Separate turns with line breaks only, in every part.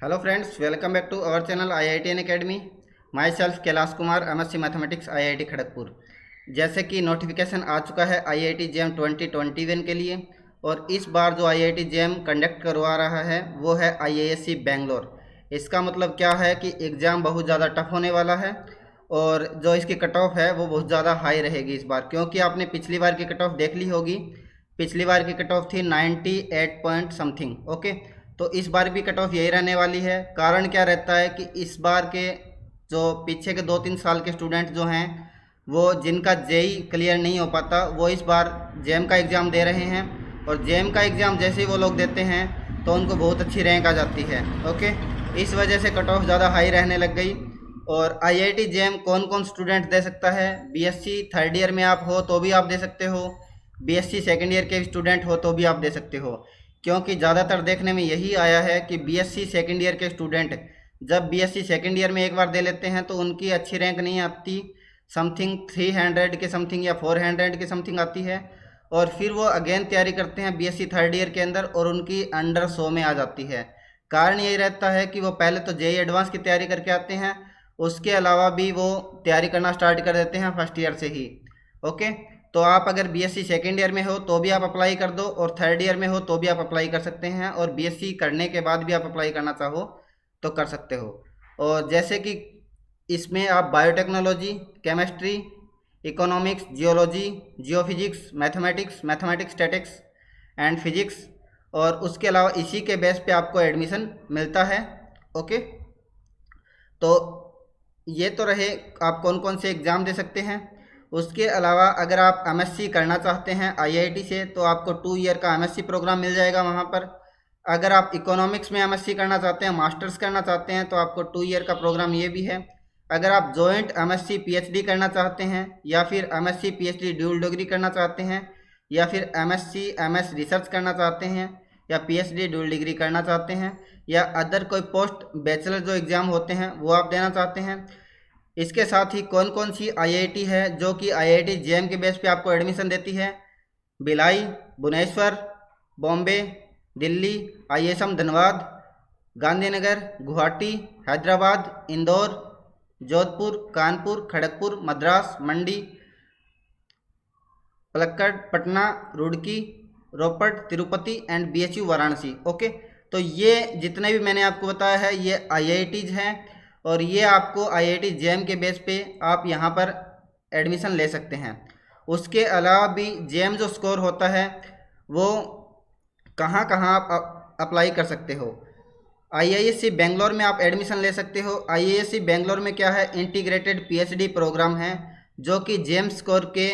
Hello friends, welcome back to our channel IIT academy. Myself Kailash Kumar, MSc mathematics, IIT Kharagpur. जैसे कि notification आ चुका है IIT JEM 2021 के लिए, और इस बार जो IIT JEM कंडक्ट करवा रहा है वो है IISc बेंगलोर। इसका मतलब क्या है कि एग्ज़ाम बहुत ज़्यादा टफ होने वाला है, और जो इसकी कट ऑफ है वो बहुत ज़्यादा हाई रहेगी इस बार, क्योंकि आपने पिछली बार की कट ऑफ देख ली होगी। पिछली बार की कट ऑफ थी 98 पॉइंट समथिंग। ओके, तो इस बार भी कट ऑफ यही रहने वाली है। कारण क्या रहता है कि इस बार के जो पीछे के 2-3 साल के स्टूडेंट जो हैं, वो जिनका जेई क्लियर नहीं हो पाता, वो इस बार जेम का एग्ज़ाम दे रहे हैं। और जेम का एग्ज़ाम जैसे ही वो लोग देते हैं तो उनको बहुत अच्छी रैंक आ जाती है। ओके, इस वजह से कट ऑफ ज़्यादा हाई रहने लग गई। और IIT जेम कौन कौन स्टूडेंट दे सकता है? BSc थर्ड ईयर में आप हो तो भी आप दे सकते हो, BSc सेकेंड ईयर के स्टूडेंट हो तो भी आप दे सकते हो। क्योंकि ज़्यादातर देखने में यही आया है कि BSc सेकेंड ईयर के स्टूडेंट जब BSc सेकेंड ईयर में एक बार दे लेते हैं तो उनकी अच्छी रैंक नहीं आती, समथिंग 300 के समथिंग या 400 के समथिंग आती है। और फिर वो अगेन तैयारी करते हैं BSc थर्ड ईयर के अंदर और उनकी अंडर 100 में आ जाती है। कारण यही रहता है कि वो पहले तो JEE एडवांस की तैयारी करके आते हैं, उसके अलावा भी वो तैयारी करना स्टार्ट कर देते हैं फर्स्ट ईयर से ही। ओके, तो आप अगर BSc सेकेंड ईयर में हो तो भी आप अप्लाई कर दो, और थर्ड ईयर में हो तो भी आप अप्लाई कर सकते हैं, और BSc करने के बाद भी आप अप्लाई करना चाहो तो कर सकते हो। और जैसे कि इसमें आप biotechnology, chemistry, economics, geology, geophysics, mathematics statics and physics, और उसके अलावा इसी के बेस पे आपको एडमिशन मिलता है। ओके, तो ये तो रहे आप कौन कौन से एग्ज़ाम दे सकते हैं। उसके अलावा अगर आप MSc करना चाहते हैं IIT से तो आपको 2 ईयर का MSc प्रोग्राम मिल जाएगा वहाँ पर। अगर आप इकोनॉमिक्स में MSc करना चाहते हैं, मास्टर्स करना चाहते हैं, तो आपको 2 ईयर का प्रोग्राम ये भी है। अगर आप जॉइंट MSc PhD करना चाहते हैं, या फिर MSc PhD ड्यूल डिग्री करना चाहते हैं, या फिर MSc MS रिसर्च करना चाहते हैं, या PhD ड्यूल डिग्री करना चाहते हैं, या अदर कोई पोस्ट बैचलर जो एग्ज़ाम होते हैं वो आप देना चाहते हैं। इसके साथ ही कौन कौन सी IIT है जो कि IIT JEM के बेस पे आपको एडमिशन देती है? Bhilai, Bhubaneswar, Bombay, Delhi, ISM Dhanbad, Gandhinagar, Guwahati, Hyderabad, Indore, Jodhpur, Kanpur, Kharagpur, Madras, Mandi, Palakkad, Patna, Roorkee, Ropar, Tirupati and BHU Varanasi. Okay, तो ये जितने भी मैंने आपको बताया है ये IITs हैं, और ये आपको IIT JEM के बेस पे आप यहाँ पर एडमिशन ले सकते हैं। उसके अलावा भी JEM जो स्कोर होता है वो कहाँ कहाँ आप अप्लाई कर सकते हो। IISc बेंगलोर में आप एडमिशन ले सकते हो। IISc बेंगलोर में क्या है, इंटीग्रेटेड PhD प्रोग्राम है, जो कि JEM स्कोर के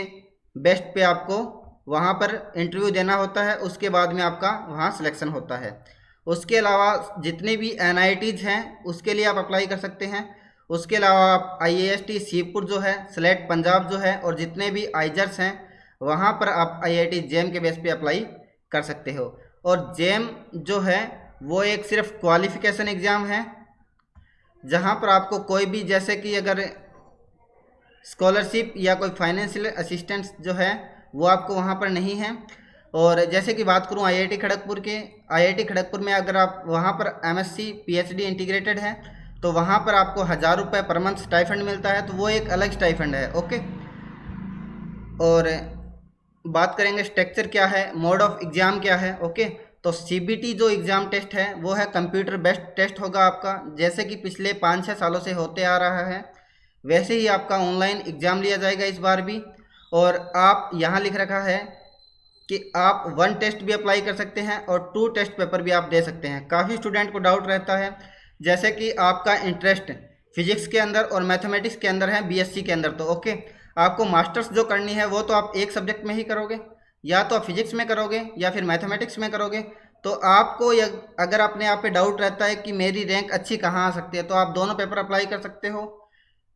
बेस्ट पे आपको वहाँ पर इंटरव्यू देना होता है, उसके बाद में आपका वहाँ सिलेक्शन होता है। उसके अलावा जितनी भी NITs हैं उसके लिए आप अप्लाई कर सकते हैं। उसके अलावा आप IIST शिवपुर जो है, SLET पंजाब जो है, और जितने भी IJRS हैं वहाँ पर आप IIT JEM के बेस पे अप्लाई कर सकते हो। और JEM जो है वो एक सिर्फ क्वालिफिकेशन एग्ज़ाम है, जहाँ पर आपको कोई भी, जैसे कि अगर स्कॉलरशिप या कोई फाइनेंशियल असिस्टेंस जो है वो आपको वहाँ पर नहीं है। और जैसे कि बात करूँ IIT खड़गपुर के, IIT खड़गपुर में अगर आप वहाँ पर MSc PhD इंटीग्रेटेड है तो वहाँ पर आपको 1000 रुपये पर मंथ स्टाइफंड मिलता है, तो वो एक अलग स्टाइफंड है। ओके, और बात करेंगे स्ट्रक्चर क्या है, मोड ऑफ एग्ज़ाम क्या है। ओके, तो CBT जो एग्ज़ाम टेस्ट है वो है कंप्यूटर बेस्ड टेस्ट होगा आपका, जैसे कि पिछले 5-6 सालों से होते आ रहा है वैसे ही आपका ऑनलाइन एग्ज़ाम लिया जाएगा इस बार भी। और आप यहाँ लिख रखा है कि आप 1 टेस्ट भी अप्लाई कर सकते हैं और 2 टेस्ट पेपर भी आप दे सकते हैं। काफ़ी स्टूडेंट को डाउट रहता है, जैसे कि आपका इंटरेस्ट फिजिक्स के अंदर और मैथमेटिक्स के अंदर है BSc के अंदर, तो ओके, आपको मास्टर्स जो करनी है वो तो आप एक सब्जेक्ट में ही करोगे, या तो आप फिजिक्स में करोगे या फिर मैथमेटिक्स में करोगे। तो आपको अगर अपने आप पे डाउट रहता है कि मेरी रैंक अच्छी कहाँ आ सकती है, तो आप दोनों पेपर अप्लाई कर सकते हो।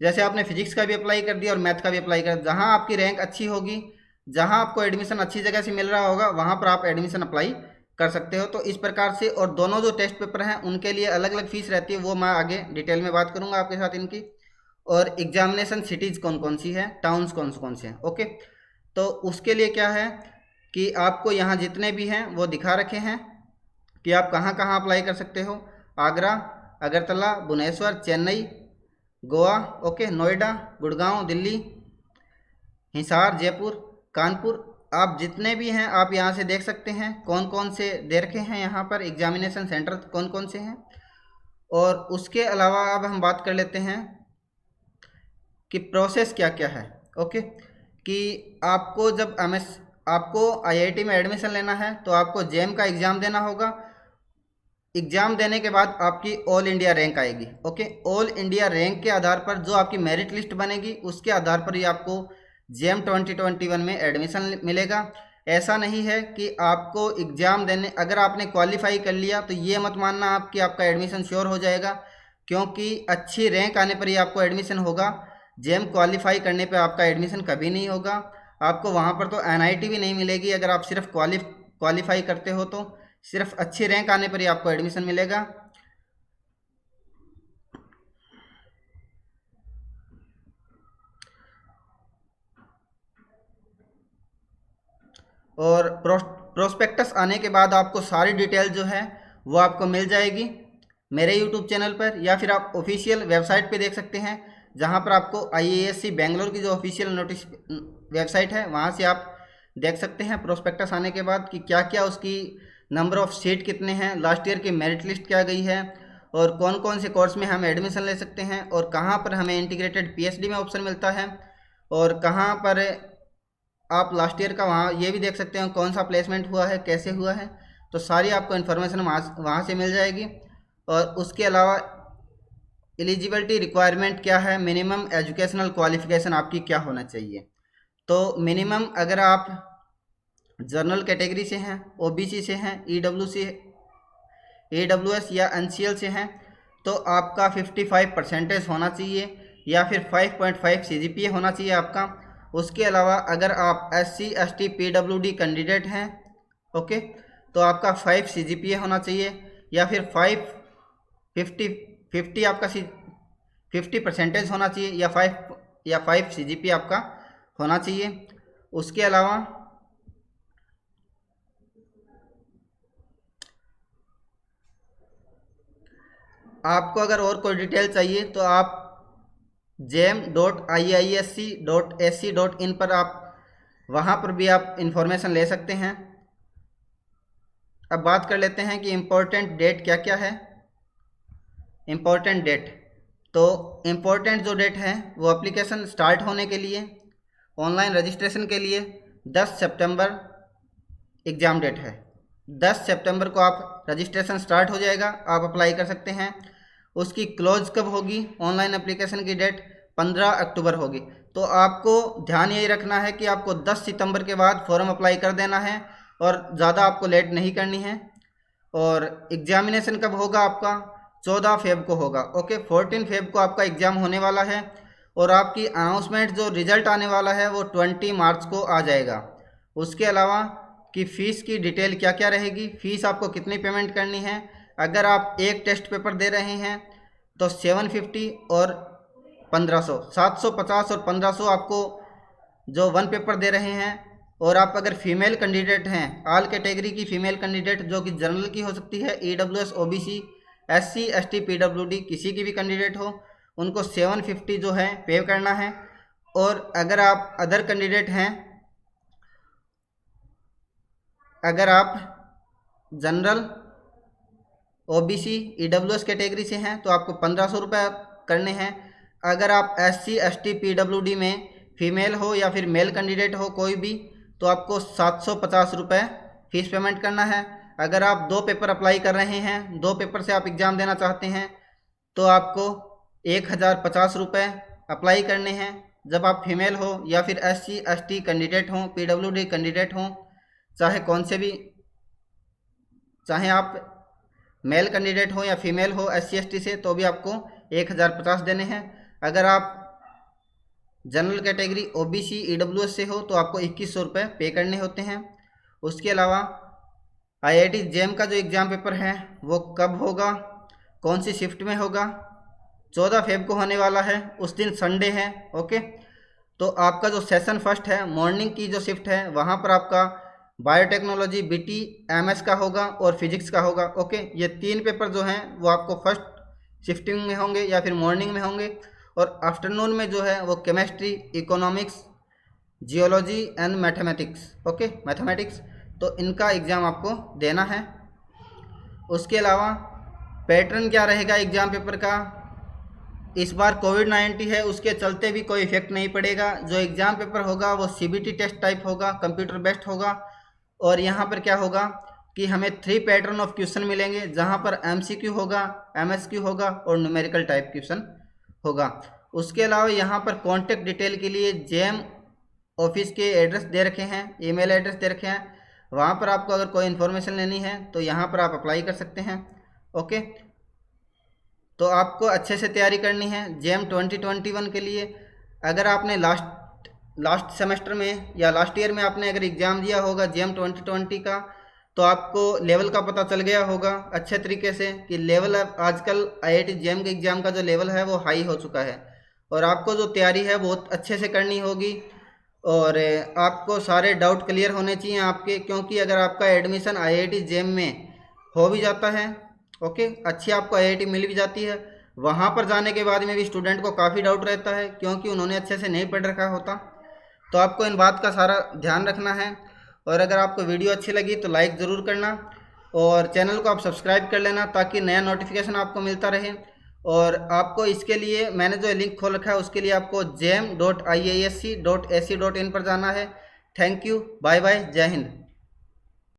जैसे आपने फिजिक्स का भी अप्लाई कर दिया और मैथ का भी अप्लाई कर, जहाँ आपकी रैंक अच्छी होगी, जहाँ आपको एडमिशन अच्छी जगह से मिल रहा होगा, वहाँ पर आप एडमिशन अप्लाई कर सकते हो। तो इस प्रकार से, और दोनों जो टेस्ट पेपर हैं उनके लिए अलग अलग फ़ीस रहती है, वो मैं आगे डिटेल में बात करूँगा आपके साथ इनकी। और एग्जामिनेशन सिटीज़ कौन कौन सी है, टाउन्स कौन कौन से हैं। ओके, तो उसके लिए क्या है कि आपको यहाँ जितने भी हैं वो दिखा रखे हैं कि आप कहाँ कहाँ अप्लाई कर सकते हो। आगरा, अगरतला, भुवनेश्वर, चेन्नई, गोवा, ओके, नोएडा, गुड़गांव, दिल्ली, हिसार, जयपुर, कानपुर, आप जितने भी हैं आप यहाँ से देख सकते हैं कौन कौन से दे रखे हैं यहाँ पर एग्जामिनेशन सेंटर कौन कौन से हैं। और उसके अलावा अब हम बात कर लेते हैं कि प्रोसेस क्या क्या है। ओके, कि आपको जब आपको आईआईटी में एडमिशन लेना है तो आपको जेम का एग्ज़ाम देना होगा। एग्ज़ाम देने के बाद आपकी ऑल इंडिया रैंक आएगी। ओके, ऑल इंडिया रैंक के आधार पर जो आपकी मेरिट लिस्ट बनेगी उसके आधार पर ही आपको जेम 2021 में एडमिशन मिलेगा। ऐसा नहीं है कि आपको एग्ज़ाम देने, अगर आपने क्वालिफाई कर लिया तो ये मत मानना आप कि आपका एडमिशन श्योर हो जाएगा, क्योंकि अच्छी रैंक आने पर ही आपको एडमिशन होगा। जेम क्वालिफाई करने पे आपका एडमिशन कभी नहीं होगा। आपको वहाँ पर तो एनआईटी भी नहीं मिलेगी। अगर आप सिर्फ क्वालिफाई करते हो तो सिर्फ अच्छी रैंक आने पर ही आपको एडमिशन मिलेगा। और प्रोस्पेक्टस आने के बाद आपको सारी डिटेल जो है वो आपको मिल जाएगी मेरे यूट्यूब चैनल पर, या फिर आप ऑफिशियल वेबसाइट पे देख सकते हैं जहां पर आपको IASC बेंगलोर की जो ऑफिशियल नोटिस वेबसाइट है वहां से आप देख सकते हैं प्रोस्पेक्टस आने के बाद कि क्या क्या उसकी नंबर ऑफ़ सीट कितने हैं, लास्ट ईयर की मेरिट लिस्ट क्या गई है, और कौन कौन से कोर्स में हम एडमिशन ले सकते हैं, और कहाँ पर हमें इंटीग्रेटेड PhD में ऑप्शन मिलता है, और कहाँ पर आप लास्ट ईयर का वहाँ ये भी देख सकते हैं कौन सा प्लेसमेंट हुआ है, कैसे हुआ है। तो सारी आपको इन्फॉर्मेशन वहाँ से मिल जाएगी। और उसके अलावा एलिजिबिलिटी रिक्वायरमेंट क्या है, मिनिमम एजुकेशनल क्वालिफिकेशन आपकी क्या होना चाहिए। तो मिनिमम अगर आप जनरल कैटेगरी से हैं, OBC से हैं, EWS या NCL से हैं तो आपका 55% होना चाहिए, या फिर 5.5 CGPA होना चाहिए आपका। उसके अलावा अगर आप SC ST PWD कैंडिडेट हैं, ओके, तो आपका 5 CGPA होना चाहिए, या फिर 50 आपका 50% होना चाहिए, या 5 CGPA आपका होना चाहिए। उसके अलावा आपको अगर और कोई डिटेल चाहिए तो आप jam.iisc.ac.in पर आप वहाँ पर भी आप इंफॉर्मेशन ले सकते हैं। अब बात कर लेते हैं कि इम्पोर्टेंट डेट क्या क्या है। इम्पोर्टेंट डेट, तो इम्पोर्टेंट जो डेट है वो एप्लीकेशन स्टार्ट होने के लिए, ऑनलाइन रजिस्ट्रेशन के लिए 10 सितंबर एग्ज़ाम डेट है। 10 सितंबर को आप रजिस्ट्रेशन स्टार्ट हो जाएगा, आप अप्लाई कर सकते हैं। उसकी क्लोज कब होगी, ऑनलाइन एप्लीकेशन की डेट 15 अक्टूबर होगी। तो आपको ध्यान यही रखना है कि आपको 10 सितंबर के बाद फॉर्म अप्लाई कर देना है और ज़्यादा आपको लेट नहीं करनी है। और एग्जामिनेशन कब होगा आपका, 14 फेब को होगा। ओके, 14 फेब को आपका एग्ज़ाम होने वाला है, और आपकी अनाउंसमेंट जो रिज़ल्ट आने वाला है वो 20 मार्च को आ जाएगा। उसके अलावा कि फ़ीस की डिटेल क्या क्या रहेगी, फ़ीस आपको कितनी पेमेंट करनी है। अगर आप एक टेस्ट पेपर दे रहे हैं तो 750 और 1500, 750 और 1500 आपको जो वन पेपर दे रहे हैं। और आप अगर फीमेल कैंडिडेट हैं, ऑल कैटेगरी की फ़ीमेल कैंडिडेट जो कि जनरल की हो सकती है, EWS OBC SC ST PWD किसी की भी कैंडिडेट हो, उनको 750 जो है पे करना है। और अगर आप अदर कैंडिडेट हैं, अगर आप जनरल OBC EWS कैटेगरी से हैं तो आपको 1500 रुपये करने हैं। अगर आप SC ST PWD में फीमेल हो या फिर मेल कैंडिडेट हो कोई भी, तो आपको 750 रुपये फ़ीस पेमेंट करना है। अगर आप 2 पेपर अप्लाई कर रहे हैं, 2 पेपर से आप एग्ज़ाम देना चाहते हैं, तो आपको 1050 रुपये अप्लाई करने हैं। जब आप फीमेल हो या फिर SC ST कैंडिडेट हों, PWD कैंडिडेट हों, चाहे कौन से भी, चाहे आप मेल कैंडिडेट हो या फीमेल हो SC ST से, तो भी आपको 1050 देने हैं। अगर आप जनरल कैटेगरी OBC EWS से हो तो आपको 2100 रुपये पे करने होते हैं। उसके अलावा IIT JAM का जो एग्ज़ाम पेपर है वो कब होगा, कौन सी शिफ्ट में होगा, 14 फेब को होने वाला है, उस दिन संडे है। ओके, तो आपका जो सेशन फर्स्ट है, मॉर्निंग की जो शिफ्ट है, वहाँ पर आपका बायोटेक्नोलॉजी BT MS का होगा और फिजिक्स का होगा। ओके, ये 3 पेपर जो हैं वो आपको फर्स्ट शिफ्टिंग में होंगे या फिर मॉर्निंग में होंगे, और आफ्टरनून में जो है वो chemistry, economics, geology and mathematics, okay mathematics, तो इनका एग्ज़ाम आपको देना है। उसके अलावा पैटर्न क्या रहेगा एग्ज़ाम पेपर का, इस बार कोविड-19 है, उसके चलते भी कोई इफेक्ट नहीं पड़ेगा। जो एग्ज़ाम पेपर होगा वो सीबीटी टेस्ट टाइप होगा, कंप्यूटर बेस्ड होगा, और यहाँ पर क्या होगा कि हमें 3 पैटर्न ऑफ क्वेश्चन मिलेंगे, जहाँ पर एमसीक्यू होगा, एमएसक्यू होगा और न्यूमेरिकल टाइप क्वेश्चन होगा। उसके अलावा यहाँ पर कॉन्टैक्ट डिटेल के लिए जेएम ऑफिस के एड्रेस दे रखे हैं, ईमेल एड्रेस दे रखे हैं, वहाँ पर आपको अगर कोई इन्फॉर्मेशन लेनी है तो यहाँ पर आप अप्लाई कर सकते हैं, ओके। तो आपको अच्छे से तैयारी करनी है जेएम 2021 के लिए। अगर आपने लास्ट सेमेस्टर में या लास्ट ईयर में आपने अगर एग्ज़ाम दिया होगा जेएम 2020 का, तो आपको लेवल का पता चल गया होगा अच्छे तरीके से कि लेवल आजकल आईआईटी जेएम के एग्ज़ाम का जो लेवल है वो हाई हो चुका है, और आपको जो तैयारी है बहुत अच्छे से करनी होगी, और आपको सारे डाउट क्लियर होने चाहिए आपके, क्योंकि अगर आपका एडमिशन आईआईटी जेएम में हो भी जाता है, ओके, अच्छी आपको आईआईटी मिल भी जाती है, वहाँ पर जाने के बाद में भी स्टूडेंट को काफ़ी डाउट रहता है क्योंकि उन्होंने अच्छे से नहीं पढ़ रखा होता। तो आपको इन बात का सारा ध्यान रखना है, और अगर आपको वीडियो अच्छी लगी तो लाइक ज़रूर करना, और चैनल को आप सब्सक्राइब कर लेना ताकि नया नोटिफिकेशन आपको मिलता रहे। और आपको इसके लिए मैंने जो लिंक खोल रखा है उसके लिए आपको jam.iisc.ac.in पर जाना है। थैंक यू, बाय बाय, जय हिंद।